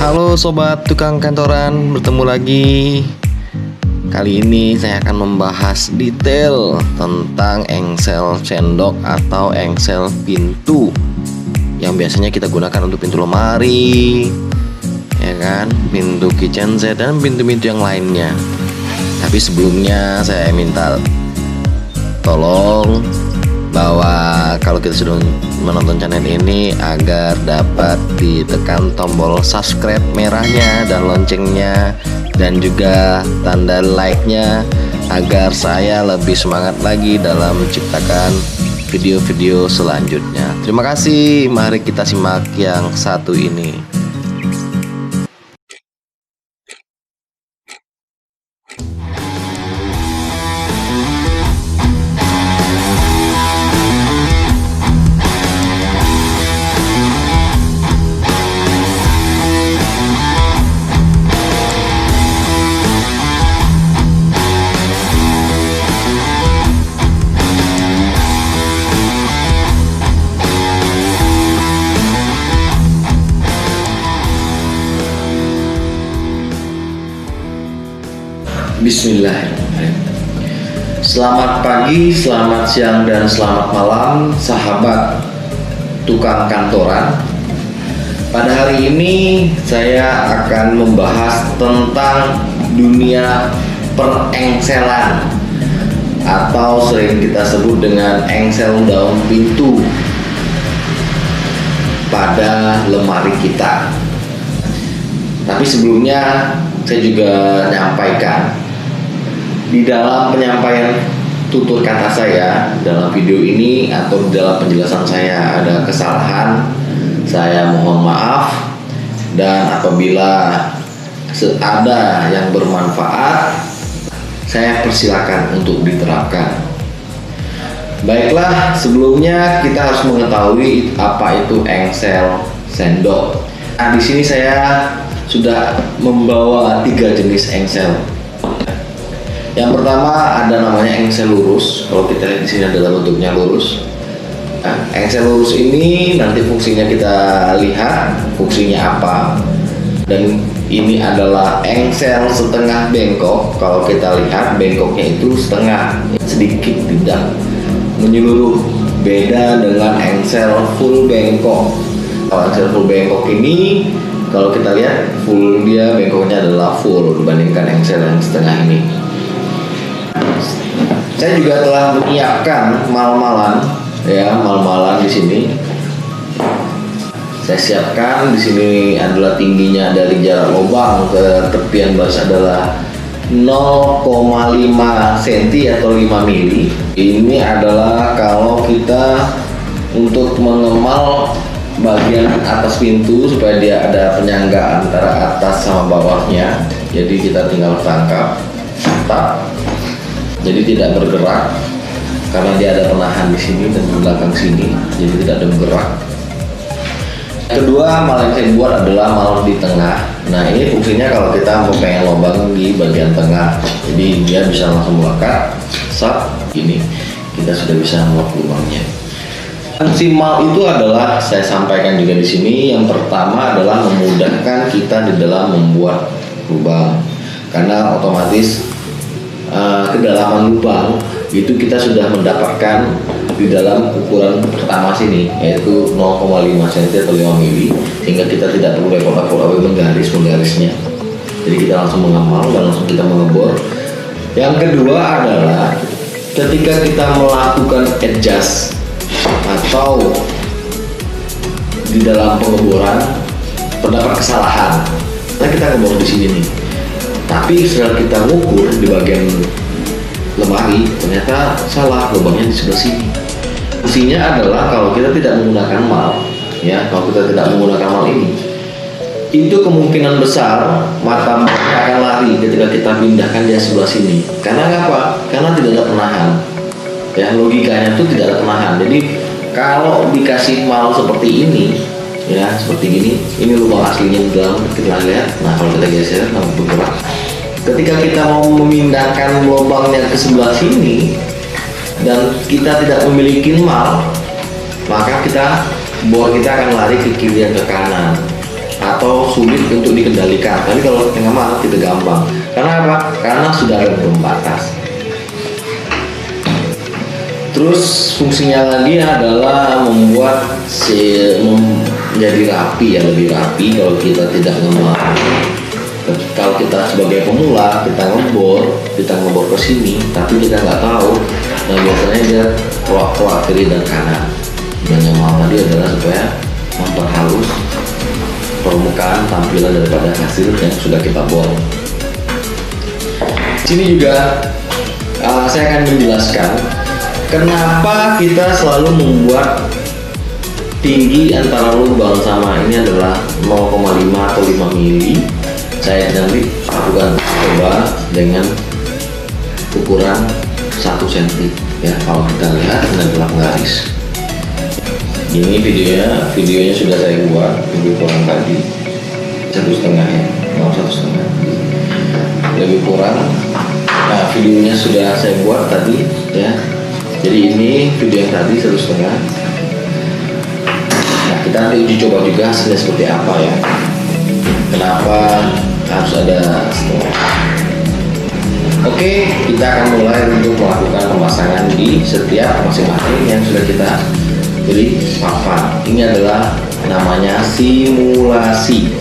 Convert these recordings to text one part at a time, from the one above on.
Halo sobat tukang kantoran, bertemu lagi. Kali ini saya akan membahas detail tentang engsel sendok atau engsel pintu yang biasanya kita gunakan untuk pintu lemari, ya kan, pintu kitchen set dan pintu-pintu yang lainnya. Tapi sebelumnya saya minta tolong bahwa kalau kita sudah menonton channel ini agar dapat ditekan tombol subscribe merahnya dan loncengnya dan juga tanda like-nya agar saya lebih semangat lagi dalam menciptakan video-video selanjutnya. Terima kasih, mari kita simak yang satu ini. Bismillahirrahmanirrahim. Selamat pagi, selamat siang, dan selamat malam sahabat tukang kantoran. Pada hari ini saya akan membahas tentang dunia perengselan atau sering kita sebut dengan engsel daun pintu pada lemari kita. Tapi sebelumnya saya juga menyampaikan di dalam penyampaian tutur kata saya dalam video ini atau dalam penjelasan saya ada kesalahan, saya mohon maaf, dan apabila ada yang bermanfaat saya persilakan untuk diterapkan. Baiklah, sebelumnya kita harus mengetahui apa itu engsel sendok. Nah, di sini saya sudah membawa 3 jenis engsel. Yang pertama ada namanya engsel lurus. Kalau kita lihat di sini adalah bentuknya lurus. Nah, engsel lurus ini nanti fungsinya kita lihat fungsinya apa. Dan ini adalah engsel setengah bengkok. Kalau kita lihat bengkoknya itu setengah, sedikit tidak menyeluruh. Beda dengan engsel full bengkok. Kalau engsel full bengkok ini, kalau kita lihat full, dia bengkoknya adalah full dibandingkan engsel yang setengah ini. Saya juga telah menyiapkan mal-malan, ya, mal-malan di sini. Saya siapkan di sini adalah tingginya dari jarak lubang ke tepian baris adalah 0,5 cm atau 5 mili. Ini adalah kalau kita untuk mengemal bagian atas pintu supaya dia ada penyangga antara atas sama bawahnya. Jadi kita tinggal tangkap, tak. Jadi tidak bergerak karena dia ada penahan di sini dan di belakang sini, jadi tidak ada bergerak. Kedua, mal yang saya buat adalah mal di tengah. Nah, ini fungsinya kalau kita mau pengen lubang di bagian tengah, jadi dia bisa langsung melekat. Sat, ini kita sudah bisa membuat lubangnya. Fungsi mal itu adalah saya sampaikan juga di sini. Yang pertama adalah memudahkan kita di dalam membuat lubang, karena otomatis kedalaman lubang itu kita sudah mendapatkan di dalam ukuran pertama sini, yaitu 0,5 cm atau 5 mili, sehingga kita tidak perlu repot-repot menggarisnya. Jadi kita langsung mengamal dan langsung kita mengebor. Yang kedua adalah ketika kita melakukan adjust atau di dalam pengeboran terdapat kesalahan, nah kita ngebor di sini nih. Tapi setelah kita ngukur di bagian lemari, ternyata salah, lubangnya di sebelah sini. Fungsinya adalah kalau kita tidak menggunakan mal, ya, kalau kita tidak menggunakan mal ini, itu kemungkinan besar mata malnya akan lari ketika kita pindahkan dia sebelah sini. Karena apa? Karena tidak ada penahan. Ya, logikanya itu tidak ada penahan. Jadi kalau dikasih mal seperti ini, ya, seperti ini lubang aslinya di dalam, kita lihat. Nah, kalau kita geser, langsung bergerak. Ketika kita mau memindahkan lubangnya ke sebelah sini dan kita tidak memiliki mal, maka bor kita akan lari ke kiri dan ke kanan. atau sulit untuk dikendalikan. Tapi kalau tengah malam kita gampang. Karena apa? Karena sudah ada pembatas. Terus fungsinya lagi adalah membuat menjadi rapi ya, lebih rapi kalau kita tidak ngemal. Kalau kita sebagai pemula kita ngebor ke sini, tapi kita nggak tahu. Nah biasanya dia keluar kiri dan kanan. Dan yang mau tadi adalah supaya memperhalus permukaan tampilan daripada hasil yang sudah kita bor. Sini juga saya akan menjelaskan kenapa kita selalu membuat tinggi antara lubang sama ini adalah 0,5 atau 5 mili. Saya nanti lakukan coba dengan ukuran 1 cm ya. Kalau kita lihat ini adalah garis. Ini videonya sudah saya buat lebih kurang tadi 1,5 ya, mau 1,5 lebih kurang. Nah videonya sudah saya buat tadi ya. Jadi ini video yang tadi 1,5. Nah kita nanti uji coba juga hasilnya seperti apa ya. Kenapa harus ada setengah? Oke, kita akan mulai untuk melakukan pemasangan di setiap masing-masing yang sudah kita beri papan. Ini adalah namanya simulasi.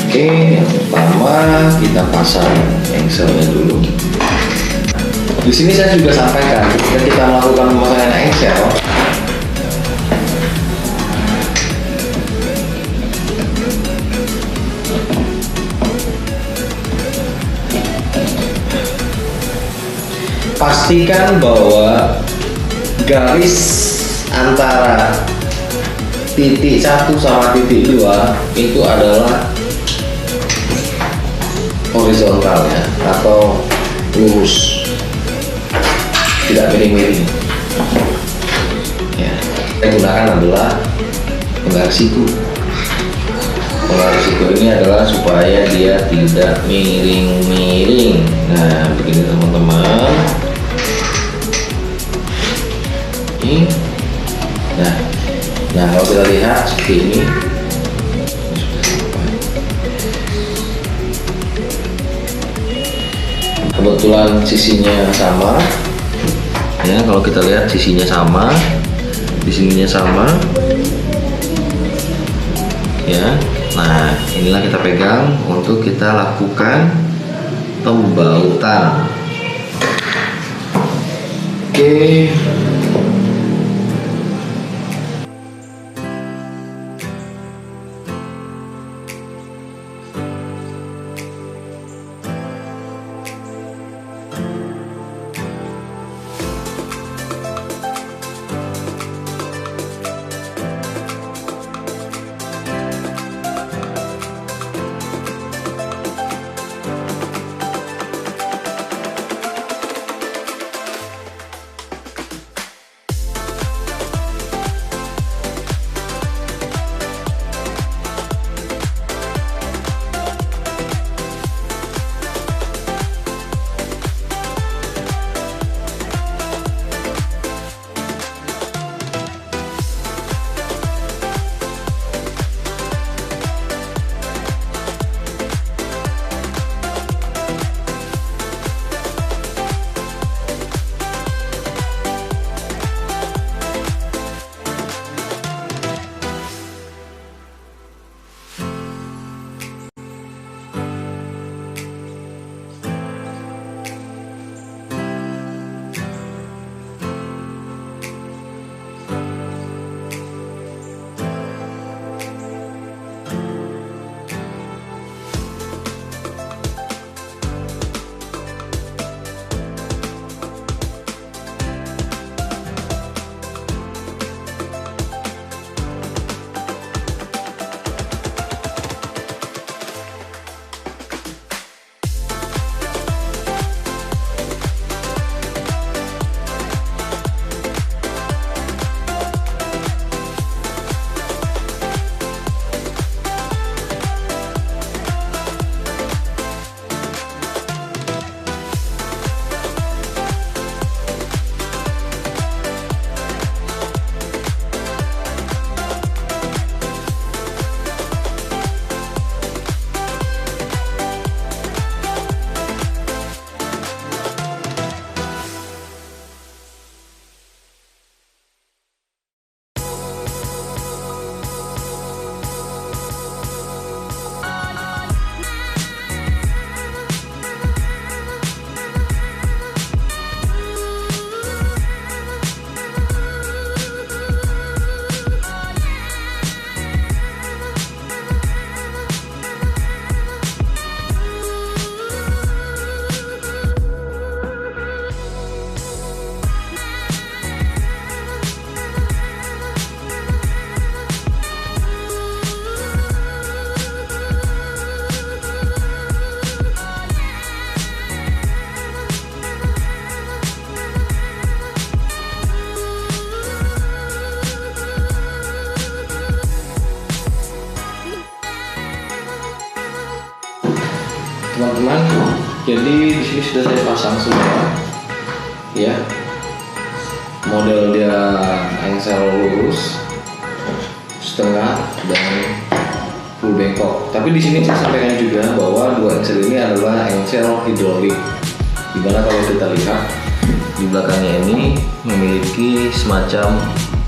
Oke, yang pertama kita pasang engselnya dulu. Di sini saya juga sampaikan ketika kita melakukan pemasangan engsel, pastikan bahwa garis antara titik 1 sama titik 2 itu adalah horizontal ya, atau lurus, tidak miring-miring ya. Saya gunakan adalah penggaris siku. Penggaris siku ini adalah supaya dia tidak miring-miring. Nah begini teman-teman. Nah kalau kita lihat seperti ini, kebetulan sisinya sama ya. Kalau kita lihat sisinya sama, di sininya sama ya. Nah inilah kita pegang untuk kita lakukan pembautan. Oke. teman-teman. Jadi di sini sudah saya pasang semua, ya. Model dia engsel lurus, setengah dan full bengkok. Tapi di sini saya sampaikan juga bahwa dua engsel ini adalah engsel hidrolik. Dimana kalau kita lihat di belakangnya ini memiliki semacam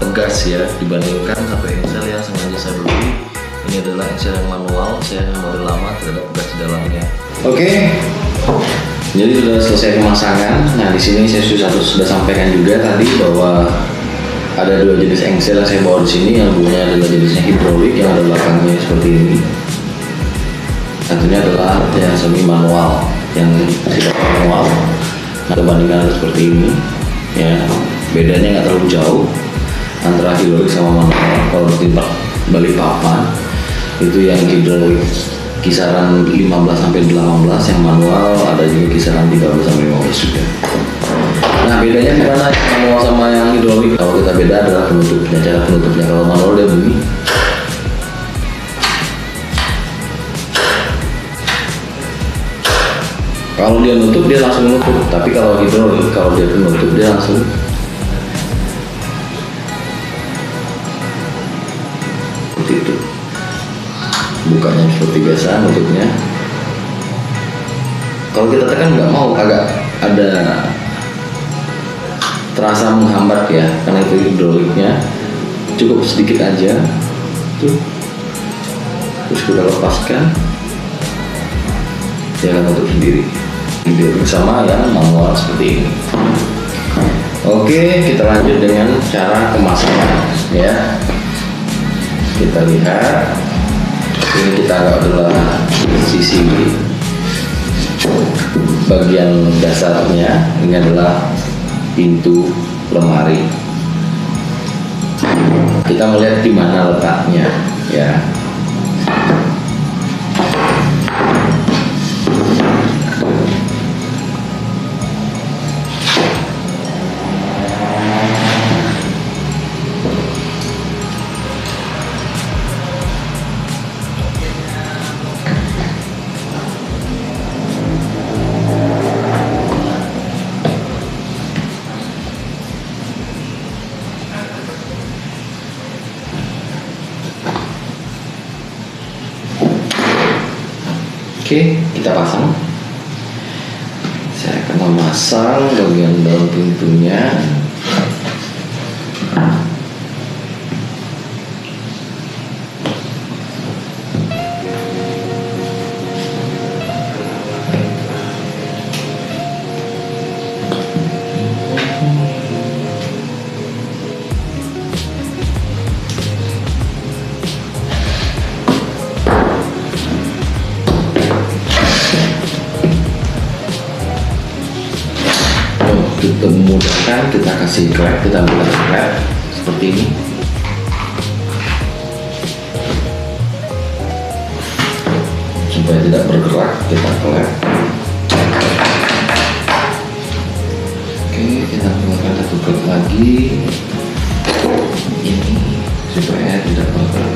tegas ya dibandingkan satu engsel yang sengaja saya beli. Ini adalah engsel yang manual, saya model lama tidak ada tegas di dalamnya. Oke, jadi sudah selesai pemasangan. Nah di sini saya sudah sampaikan juga tadi bahwa ada dua jenis engsel yang saya bawa di sini. Yang dulunya adalah jenisnya hidrolik yang ada belakangnya seperti ini. Satunya adalah yang semi manual yang tidak manual. Nah, perbandingan seperti ini, ya bedanya nggak terlalu jauh antara hidrolik sama manual. Kalau bertindak balik papan itu yang hidrolik kisaran 15 sampai 18, yang manual ada juga kisaran 13 sampai 15 juga. Nah bedanya di mana manual sama yang hidrolik? Kalau kita beda adalah penutupnya, cara penutupnya. Kalau manual dia begini. Kalau dia nutup dia langsung nutup, tapi kalau hidrolik kalau dia penutup dia langsung seperti itu. Bukanya seperti biasa, nutupnya. Kalau kita tekan nggak mau, agak ada terasa menghambat ya, karena itu hidroliknya. Cukup sedikit aja, tuh. Terus kita lepaskan, dia akan tutup sendiri. Hidrolik sama yang manual seperti ini. Oke, kita lanjut dengan cara pemasangan ya. Kita lihat, ini kita anggap adalah sisi bagian dasarnya. Ini adalah pintu lemari. Kita melihat di mana letaknya ya. Oke, kita pasang. Saya akan memasang bagian dalam pintunya. Untuk memudahkan, kita kasih klep, kita buat klep seperti ini. Supaya tidak bergerak, kita klep. Oke, kita gunakan satu klep lagi ini supaya tidak bergerak.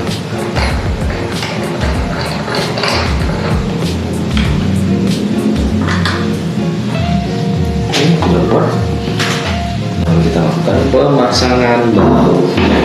Lalu kita lakukan pemasangan bautnya.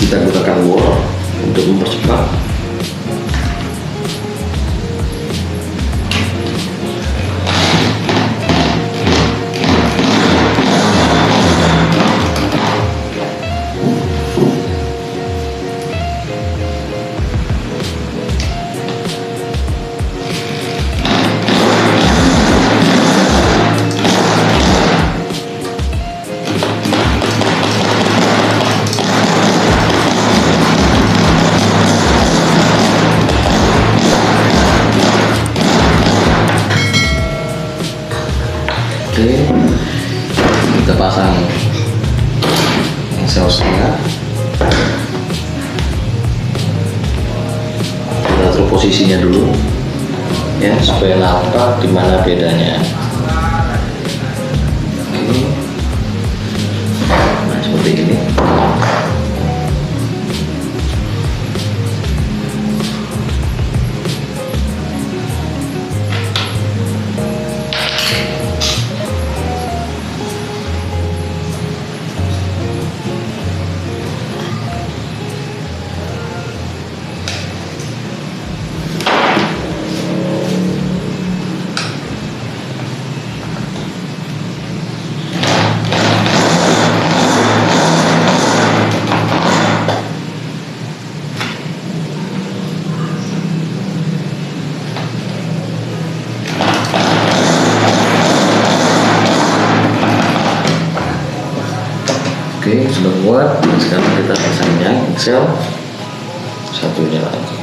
Kita gunakan wall untuk mempercepat. engsel setengah. Kita atur posisinya dulu ya supaya nampak di mana bedanya. Oke. Nah, seperti ini. Oke, sudah kuat. Sekarang kita pasangnya engsel satunya lagi.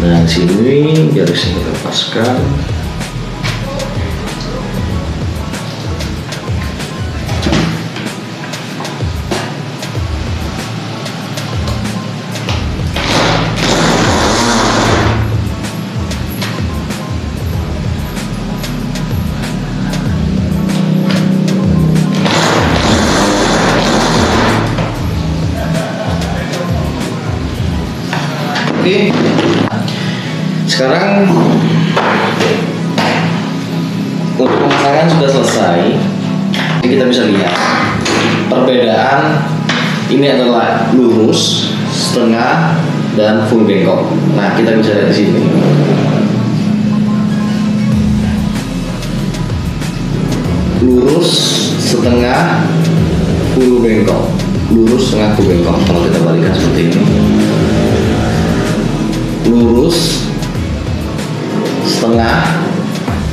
Nah, sini garisnya kita lepaskan. Oke, sekarang untuk pemasangan sudah selesai. Jadi kita bisa lihat perbedaan ini adalah lurus, setengah, dan full bengkok. Nah, kita bisa lihat di sini. Lurus, setengah, full bengkok. Lurus, setengah, full bengkok. Kalau kita balikan seperti ini. Lurus, setengah,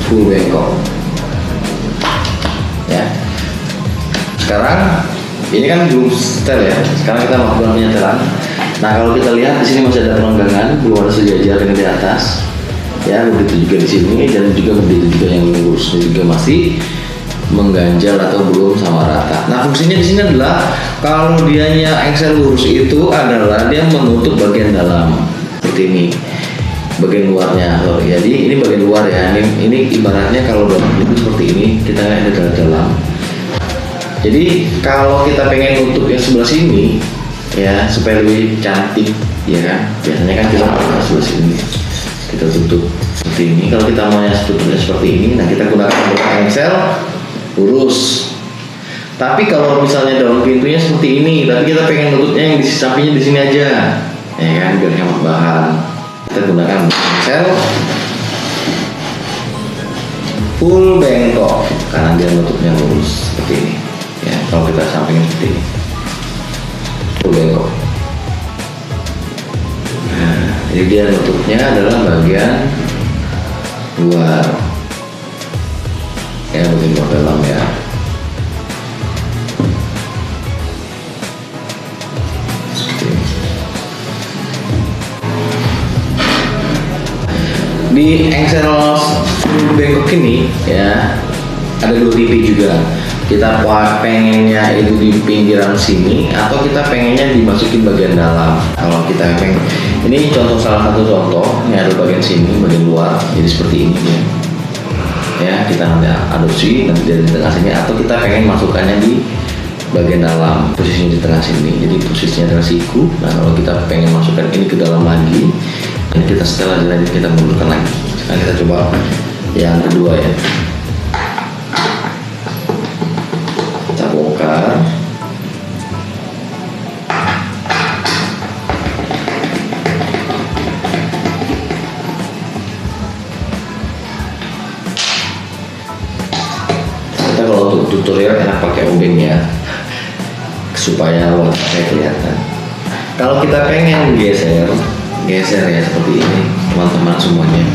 full bengkok ya. Sekarang ini kan belum setel ya, sekarang kita melakukan penyetelan. Nah, kalau kita lihat di sini masih ada perenggangan, belum ada sejajar ini di atas ya, begitu juga di sini, dan juga begitu juga yang lurus, ini juga masih mengganjal atau belum sama rata. Nah, fungsinya di sini adalah kalau dianya engsel lurus itu adalah dia menutup bagian dalam seperti ini, bagian luarnya. Jadi ini bagian luar ya, ini ibaratnya kalau dalam itu seperti ini, kita ada dalam. Jadi kalau kita pengen nutup yang sebelah sini ya supaya lebih cantik ya kan, biasanya kan kita pakai sebelah sini kita tutup seperti ini. Kalau kita maunya tutupnya seperti ini, nah kita gunakan engsel lurus. Tapi kalau misalnya daun pintunya seperti ini, tapi kita pengen nutupnya yang di sampingnya di sini aja ya kan, biar hemat bahan, kita gunakan engsel full bengkok karena dia nutupnya lurus seperti ini ya. Kalau kita sampingnya seperti ini full bengkok. Nah, jadi dia nutupnya adalah bagian luar ya, bagian luar dalam ya. Di engsel full bengkok ini ya ada dua tipe juga. Kita pengennya itu di pinggiran sini atau kita pengennya dimasukin bagian dalam. Kalau kita pengen, ini contoh, salah satu contoh, ini ada bagian sini, bagian luar, jadi seperti ini ya. Ya, kita nanti adopsi nanti dari tengah sini, atau kita pengen masukkannya di bagian dalam, posisinya di tengah sini. Jadi posisinya adalah siku. Nah, kalau kita pengen masukkan ini ke dalam lagi, ini kita setelah lagi kita mundurkan lagi. Sekarang kita coba yang kedua ya. Kita bongkar. Kita kalau untuk tutorial enak pakai obeng ya, supaya warnanya kelihatan. Kalau kita pengen geser ya seperti ini teman-teman semuanya.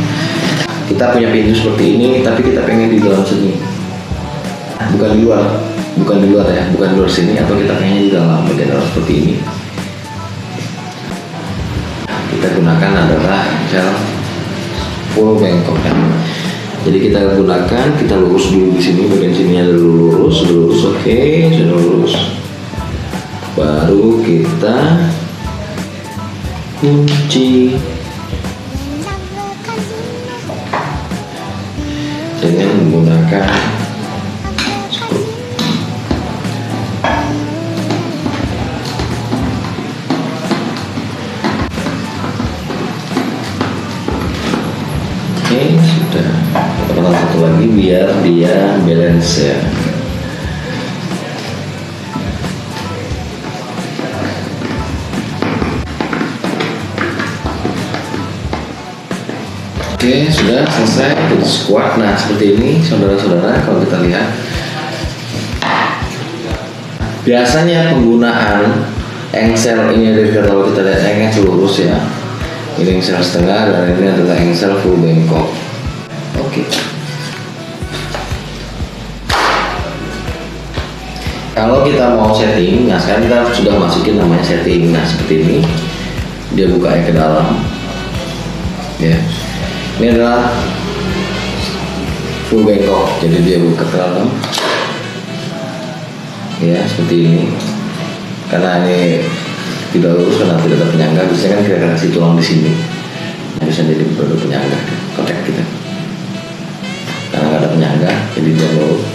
Kita punya pintu seperti ini, tapi kita pengen di dalam sini, bukan di luar. bukan di luar ya, bukan di luar sini, atau kita kayaknya di dalam bagian dalam seperti ini. Kita gunakan adalah engsel full bengkok ya. Jadi kita gunakan, kita lurus dulu di sini, bagian sini ada lurus, oke, sudah lurus. Baru kita kunci dengan menggunakan skru. Oke, sudah. Kita pasang satu lagi biar dia balance ya. Oke, sudah selesai, kita squat. Nah, seperti ini saudara-saudara, kalau kita lihat biasanya penggunaan engsel ini kalau kita lihat engsel lurus ya, ini engsel setengah dan ini adalah engsel full bengkok. Oke. Kalau kita mau setting, nah sekarang kita sudah masukin namanya setting. Nah, seperti ini dia bukanya ke dalam ya. Ini adalah full bengkok, jadi dia buka ke dalam ya, seperti ini. Karena ini tidak lurus karena tidak ada penyangga, biasanya kan kita kasih tulang di sini, nah, bisa jadi produk penyangga kotak kita. Karena nggak ada penyangga, jadi dia lurus.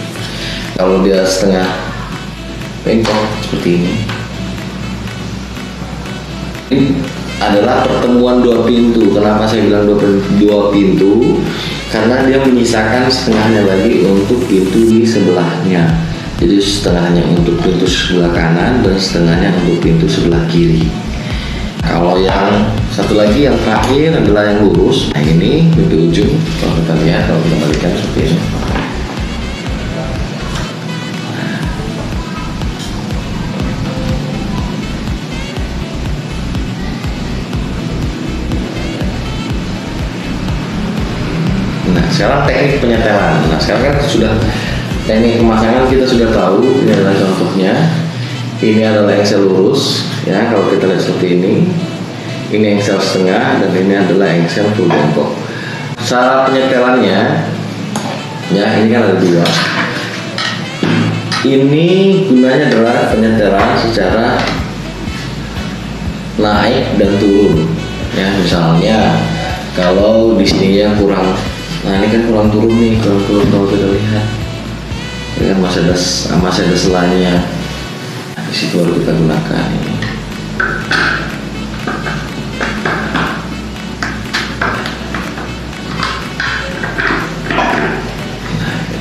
Kalau dia setengah bengkok seperti ini adalah pertemuan dua pintu. Kenapa saya bilang dua pintu? Karena dia menyisakan setengahnya lagi untuk pintu di sebelahnya. Jadi setengahnya untuk pintu sebelah kanan dan setengahnya untuk pintu sebelah kiri. Kalau yang satu lagi yang terakhir adalah yang lurus. Nah, ini di ujung. Kalau kita lihat, kalau kita balikan seperti ini. Nah, sekarang teknik penyetelan. Nah, sekarang kan sudah teknik pemasangan kita sudah tahu. Ini adalah contohnya. Ini adalah engsel lurus ya, kalau kita lihat seperti ini. Ini engsel setengah dan ini adalah engsel full bengkok. Cara penyetelannya ya, ini kan ada dua. Ini gunanya adalah penyetelan secara naik dan turun ya. Misalnya kalau di sininya kurang, nah ini kan kurang turun nih, kurang turun kalau kita lihat, ini kan masih ada selanya. Nah, di situ baru kita gunakan ini.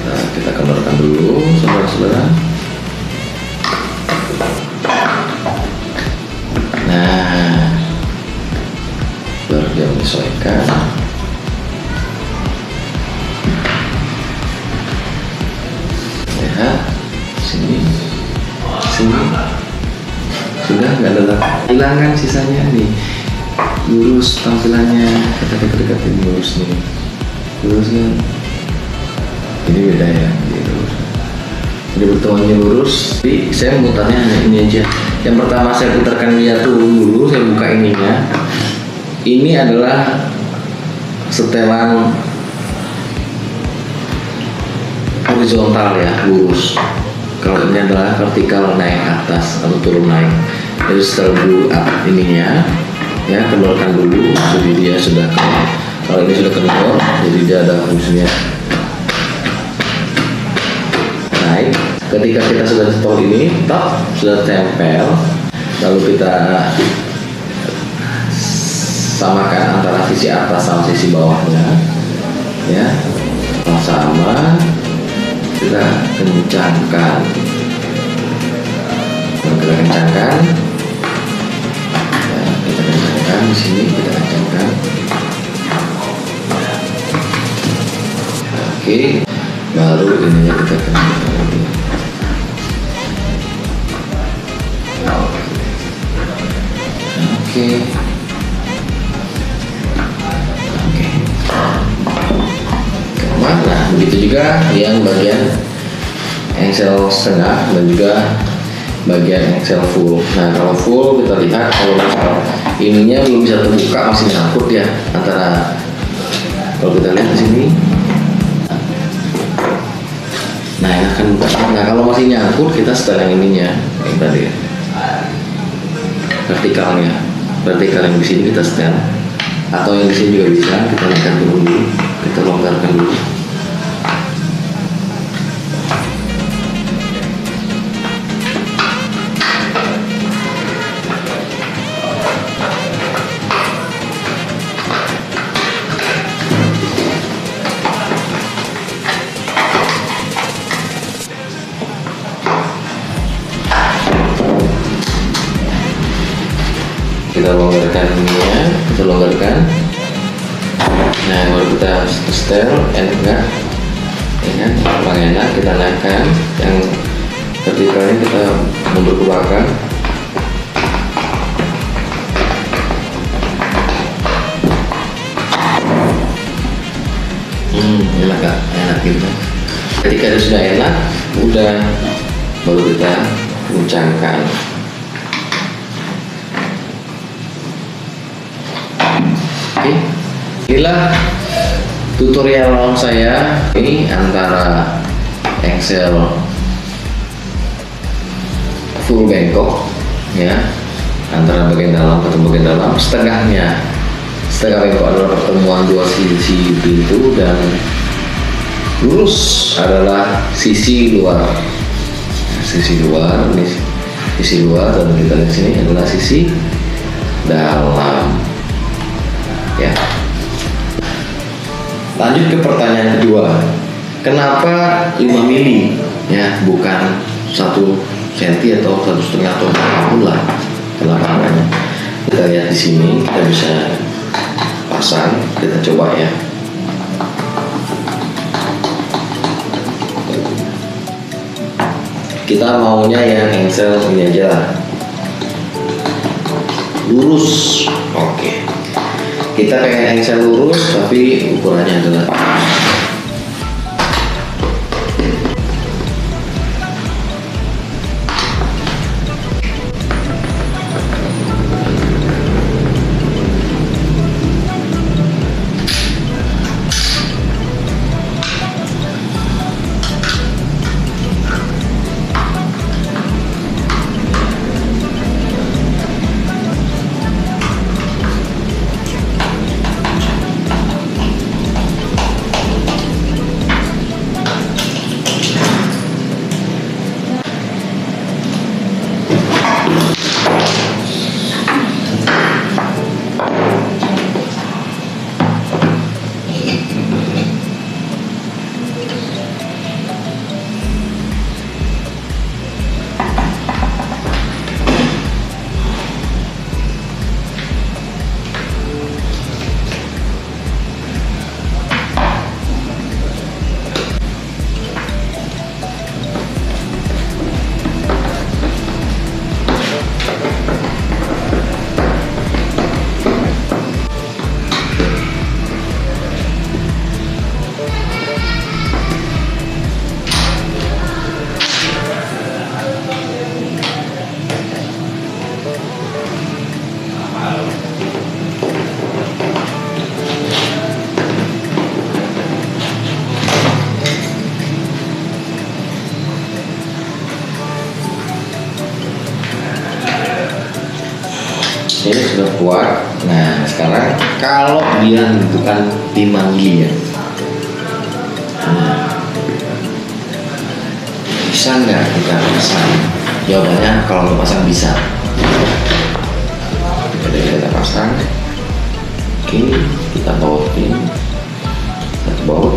Nah, kita kendorkan dulu, saudara-saudara. Nah, baru dia menyesuaikan. Sini sudah nggak ada lagi, hilangkan sisanya nih, lurus tampilannya, kita dekat-dekatin lurus nih, lurus kan, ini beda ya, gitu. Jadi pertemuannya lurus, tapi saya mutarnya hanya ini aja. Yang pertama saya putarkan dia turun dulu, saya buka ininya. Ini adalah setelan horizontal ya, lurus. Kalau ini adalah vertikal, naik atas atau turun naik. Jadi setelah dulu ininya ya, kendorkan dulu, jadi dia sudah kendor. Kalau ini sudah kendor, jadi dia ada fungsinya naik. Ketika kita sudah stop ini, top sudah tempel, lalu kita samakan antara sisi atas sama sisi bawahnya ya, sama kita kencangkan, ya, kita kencangkan di sini, kita kencangkan. Oke, baru ininya kita kencangkan lagi. Oke. Nah, begitu juga yang bagian engsel setengah dan juga bagian engsel full. Nah kalau full kita lihat kalau misal ininya belum bisa terbuka, masih nyangkut ya antara, kalau kita lihat di sini. Nah enakan buka. Nah kalau masih nyangkut kita setel yang ininya yang tadi ya, vertikal yang di sini kita setel, atau yang di sini juga bisa. Kita naikkan dulu, kita longgarkan dulu. Kita longgarkan ininya, kita longgarkan. Nah baru kita setel, enak nggak? Ya kan, paling enak. Kita naikkan yang vertikalnya, kita mundur ke belakang. Enak nggak? Enak gitu. Ketika itu sudah enak, udah baru kita kencangkan. Oke, inilah tutorial saya ini antara engsel full bengkok ya, antara bagian dalam ke bagian dalam. Setengah bengkok adalah pertemuan dua sisi pintu, dan lurus adalah sisi luar. Sisi luar ini sisi luar, dan kita lihat sini adalah sisi dalam. Ya. Lanjut ke pertanyaan kedua. Kenapa 5 mili ya, bukan 1 cm atau 1,5 atau apapun lah kelapangannya? Kita lihat di sini, kita bisa pasang, kita coba ya. Kita maunya yang engsel ini aja lah, lurus. Oke. Kita pengen engsel lurus tapi ukurannya adalah ini sudah kuat. Nah sekarang kalau dia bukan 5 mili ya, bisa nggak kita pasang? Jawabannya kalau kita pasang bisa. Jadi kita pasang. Oke, kita bautin, satu baut.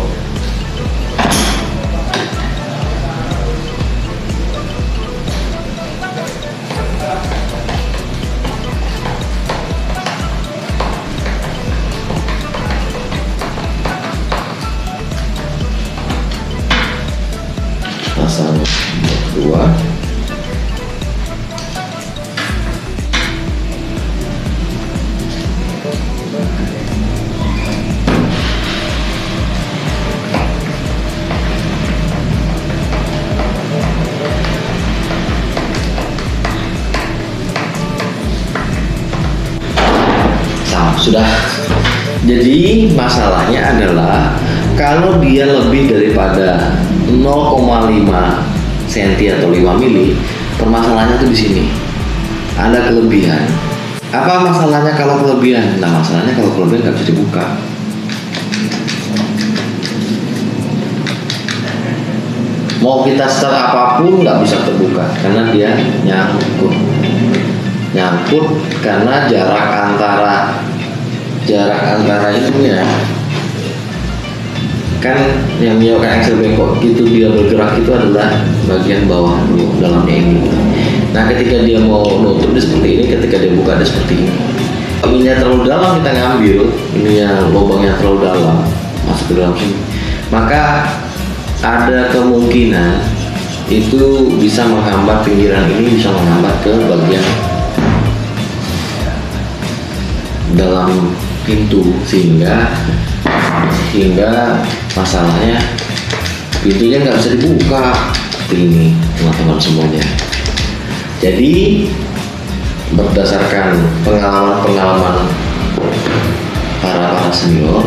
Pasang dua. sudah. Jadi masalahnya adalah kalau dia lebih daripada 0,5 cm atau 5 mili, permasalahannya tuh di sini. Ada kelebihan. Apa masalahnya kalau kelebihan? Nah, masalahnya kalau kelebihan nggak bisa dibuka. Mau kita setel apapun nggak bisa terbuka karena dia nyangkut karena jarak antara itu ya kan, yang menyebabkan engsel bengkok itu dia bergerak itu adalah bagian bawah dulu, dalamnya ini. Nah, ketika dia mau nutup dia seperti ini, ketika dia buka dia seperti ini. Ininya terlalu dalam kita ngambil, ininya lubangnya terlalu dalam masuk ke dalam sini, maka ada kemungkinan itu bisa menghambat pinggiran ini, bisa menghambat ke bagian dalam pintu sehingga masalahnya pintunya nggak bisa dibuka seperti ini teman-teman semuanya. Jadi berdasarkan pengalaman para senior,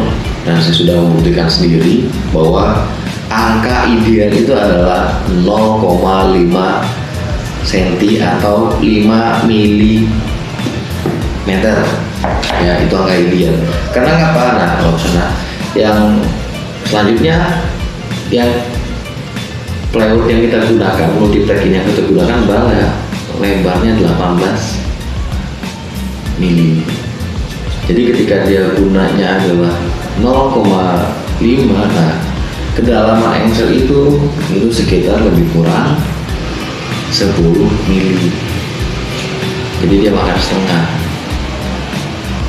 dan saya sudah membuktikan sendiri bahwa angka ideal itu adalah 0,5 cm atau 5 mm ya, itu angka ideal. Karena ngapa? Nah, kalau yang selanjutnya yang plywood yang kita gunakan, multiplek ini yang kita gunakan lebarnya 18 mili. Jadi ketika dia gunanya adalah 0,5, nah kedalaman engsel itu sekitar lebih kurang 10 mili. Jadi dia makan setengah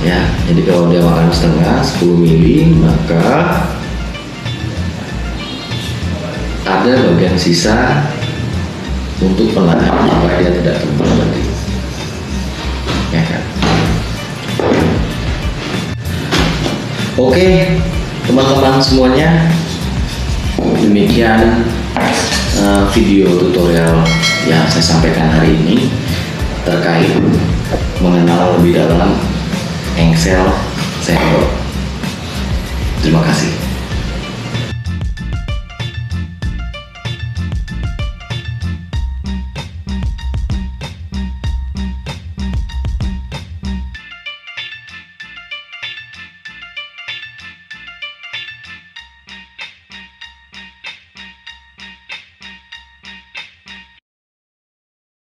ya. Jadi kalau dia makan setengah 10 mili, maka ada bagian sisa untuk penahan supaya dia tidak tebal lagi ya kan. Oke teman-teman semuanya, demikian video tutorial yang saya sampaikan hari ini terkait mengenal lebih dalam engsel sendok. Terima kasih.